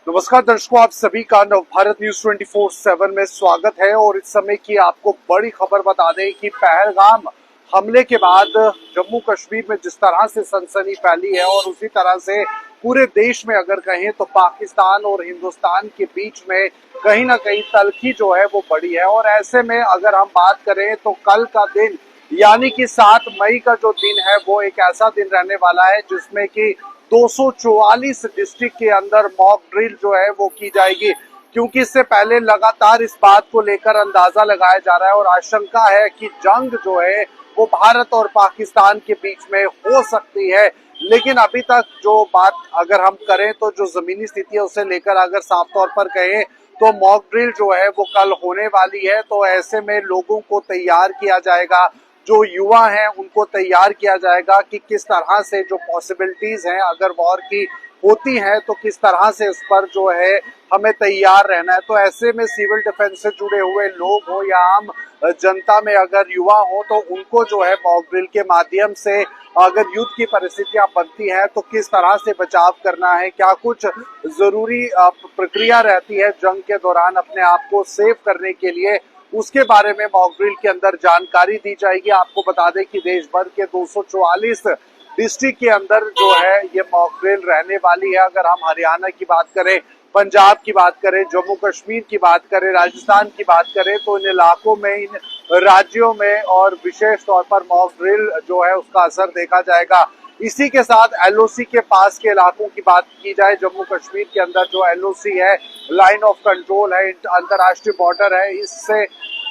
नमस्कार दर्शकों, आप सभी का नवभारत न्यूज 24/7 में स्वागत है। और इस समय की आपको बड़ी खबर बता दें कि पहलगाम हमले के बाद जम्मू कश्मीर में जिस तरह से सनसनी फैली है और उसी तरह से पूरे देश में अगर कहें तो पाकिस्तान और हिंदुस्तान के बीच में कहीं ना कहीं तल्खी जो है वो बड़ी है। और ऐसे में अगर हम बात करें तो कल का दिन यानी कि 7 मई का जो दिन है वो एक ऐसा दिन रहने वाला है जिसमें कि 244 डिस्ट्रिक्ट के अंदर मॉक ड्रिल जो है वो की जाएगी। क्योंकि इससे पहले लगातार इस बात को लेकर अंदाजा लगाया जा रहा है और आशंका है कि जंग जो है वो भारत और पाकिस्तान के बीच में हो सकती है। लेकिन अभी तक जो बात अगर हम करें तो जो जमीनी स्थिति है उसे लेकर अगर साफ तौर पर कहें तो मॉक ड्रिल जो है वो कल होने वाली है। तो ऐसे में लोगों को तैयार किया जाएगा, जो युवा हैं उनको तैयार किया जाएगा कि किस तरह से जो पॉसिबिलिटीज हैं अगर वॉर की होती हैं तो किस तरह से उस पर जो है हमें तैयार रहना है। तो ऐसे में सिविल डिफेंस से जुड़े हुए लोग हो या आम जनता में अगर युवा हो तो उनको जो है मॉक ड्रिल के माध्यम से अगर युद्ध की परिस्थितियां बनती हैं तो किस तरह से बचाव करना है, क्या कुछ जरूरी प्रक्रिया रहती है जंग के दौरान अपने आप को सेव करने के लिए, उसके बारे में मॉक ड्रिल के अंदर जानकारी दी जाएगी। आपको बता दें कि देश भर के 244 डिस्ट्रिक्ट के अंदर जो है ये मॉक ड्रिल रहने वाली है। अगर हम हरियाणा की बात करें, पंजाब की बात करें, जम्मू कश्मीर की बात करें, राजस्थान की बात करें तो इन इलाकों में, इन राज्यों में और विशेष तौर पर मॉक ड्रिल जो है उसका असर देखा जाएगा। इसी के साथ एलओसी के पास के इलाकों की बात की जाए, जम्मू कश्मीर के अंदर जो एलओसी है, लाइन ऑफ कंट्रोल है, अंतर्राष्ट्रीय बॉर्डर है, इससे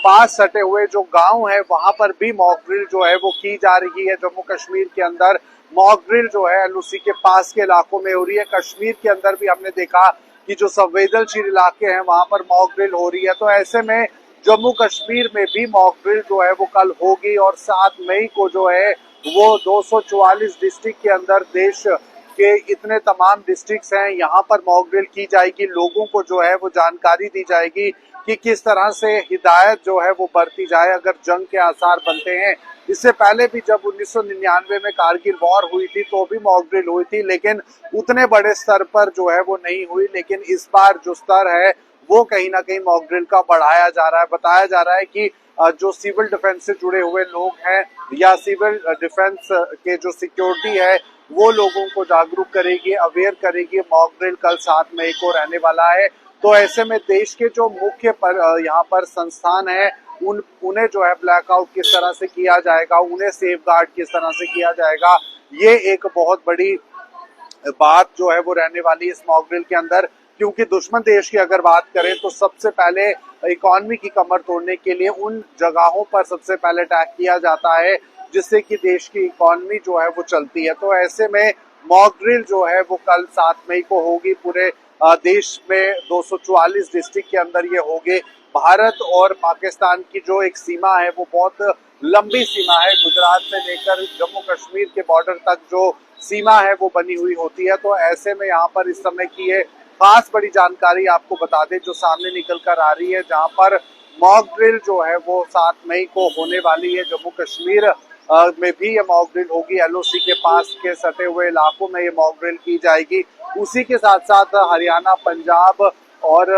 पास सटे हुए जो गांव है वहां पर भी मॉक ड्रिल जो है वो की जा रही है। जम्मू कश्मीर के अंदर मॉक ड्रिल जो है एलओसी के पास के इलाकों में हो रही है। कश्मीर के अंदर भी हमने देखा कि जो संवेदनशील इलाके हैं वहां पर मॉक ड्रिल हो रही है। तो ऐसे में जम्मू कश्मीर में भी मॉक ड्रिल जो है वो कल होगी और 7 मई को जो है वो 244 डिस्ट्रिक्ट के अंदर देश के इतने तमाम डिस्ट्रिक्ट्स हैं यहाँ पर मॉक ड्रिल की जाएगी। लोगों को जो है वो जानकारी दी जाएगी कि किस तरह से हिदायत जो है वो बरती जाए अगर जंग के आसार बनते हैं। इससे पहले भी जब 1999 में कारगिल वॉर हुई थी तो भी मॉक ड्रिल हुई थी, लेकिन उतने बड़े स्तर पर जो है वो नहीं हुई। लेकिन इस बार जो स्तर है वो कहीं ना कहीं मॉक ड्रिल का बढ़ाया जा रहा है। बताया जा रहा है कि जो सिविल डिफेंस से जुड़े हुए लोग हैं या सिविल डिफेंस के जो सिक्योरिटी है वो लोगों को जागरूक करेगी, अवेयर करेगी। मॉक ड्रिल कल 7 मई को रहने वाला है। तो ऐसे में देश के जो मुख्य यहाँ पर संस्थान है उन्हें जो है ब्लैकआउट किस तरह से किया जाएगा, उन्हें सेफ गार्ड किस तरह से किया जाएगा, ये एक बहुत बड़ी बात जो है वो रहने वाली है इस मॉक ड्रिल के अंदर। क्योंकि दुश्मन देश की अगर बात करें तो सबसे पहले इकोनॉमी की कमर तोड़ने के लिए उन जगहों पर सबसे पहले अटैक किया जाता है जिससे कि देश की इकोनॉमी जो है वो चलती है। तो ऐसे में मॉक ड्रिल जो है वो कल 7 मई को होगी। पूरे देश में 244 डिस्ट्रिक्ट के अंदर ये होगी। भारत और पाकिस्तान की जो एक सीमा है वो बहुत लंबी सीमा है, गुजरात से लेकर जम्मू कश्मीर के बॉर्डर तक जो सीमा है वो बनी हुई होती है। तो ऐसे में यहाँ पर इस समय की ये खास बड़ी जानकारी आपको बता दें जो सामने निकल कर आ रही है, जहाँ पर मॉक ड्रिल जो है वो 7 मई को होने वाली है। जम्मू कश्मीर में भी ये मॉक ड्रिल होगी, एलओसी के पास के सटे हुए इलाकों में ये मॉक ड्रिल की जाएगी। उसी के साथ साथ हरियाणा, पंजाब और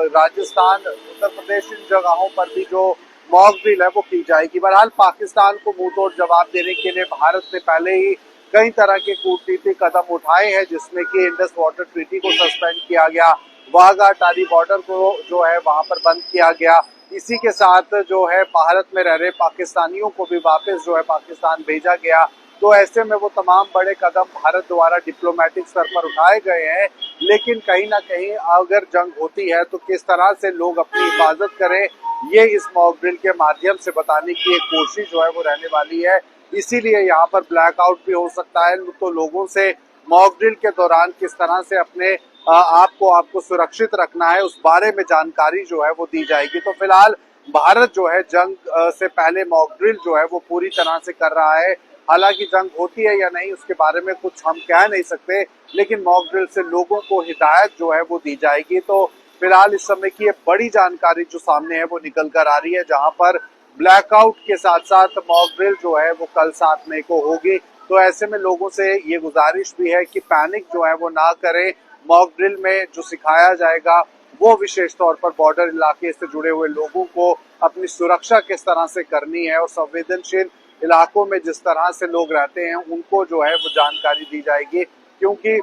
राजस्थान, उत्तर प्रदेश, इन जगहों पर भी जो मॉक ड्रिल है वो की जाएगी। बहरहाल पाकिस्तान को मुंह तोड़ जवाब देने के लिए भारत ने पहले ही कई तरह के कूटनीतिक कदम उठाए हैं, जिसमें कि इंडस वाटर ट्रीटी को सस्पेंड किया गया, वाघा अटारी बॉर्डर को जो है वहां पर बंद किया गया। इसी के साथ जो है भारत में रह रहे पाकिस्तानियों को भी वापस जो है पाकिस्तान भेजा गया। तो ऐसे में वो तमाम बड़े कदम भारत द्वारा डिप्लोमेटिक स्तर पर उठाए गए हैं। लेकिन कहीं ना कहीं अगर जंग होती है तो किस तरह से लोग अपनी हिफाजत करें, ये इस मॉक ड्रिल के माध्यम से बताने की एक कोशिश जो है वो रहने वाली है। इसीलिए यहाँ पर ब्लैकआउट भी हो सकता है। तो लोगों से मॉक ड्रिल के दौरान किस तरह से अपने आपको सुरक्षित रखना है उस बारे में जानकारी जो है वो दी जाएगी। तो फिलहाल भारत जो है जंग से पहले मॉक ड्रिल जो है वो पूरी तरह से कर रहा है। हालांकि जंग होती है या नहीं उसके बारे में कुछ हम कह नहीं सकते, लेकिन मॉक ड्रिल से लोगों को हिदायत जो है वो दी जाएगी। तो फिलहाल इस समय की ये बड़ी जानकारी जो सामने है वो निकल कर आ रही है, जहां पर ब्लैकआउट के साथ साथ मॉक ड्रिल जो है वो कल 7 मई को होगी। तो ऐसे में लोगों से ये गुजारिश भी है कि पैनिक जो है वो ना करें, मॉक ड्रिल में जो सिखाया जाएगा वो विशेष तौर पर बॉर्डर इलाके से जुड़े हुए लोगों को अपनी सुरक्षा किस तरह से करनी है और संवेदनशील इलाकों में जिस तरह से लोग रहते हैं उनको जो है वो जानकारी दी जाएगी, क्योंकि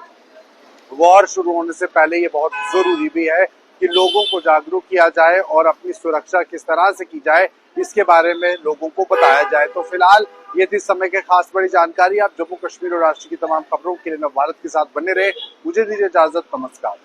वॉर शुरू होने से पहले ये बहुत जरूरी भी है कि लोगों को जागरूक किया जाए और अपनी सुरक्षा किस तरह से की जाए इसके बारे में लोगों को बताया जाए। तो फिलहाल ये थी समय के खास बड़ी जानकारी। आप जम्मू कश्मीर और राष्ट्र की तमाम खबरों के लिए नव भारत के साथ बने रहे। मुझे दीजिए इजाजत, नमस्कार।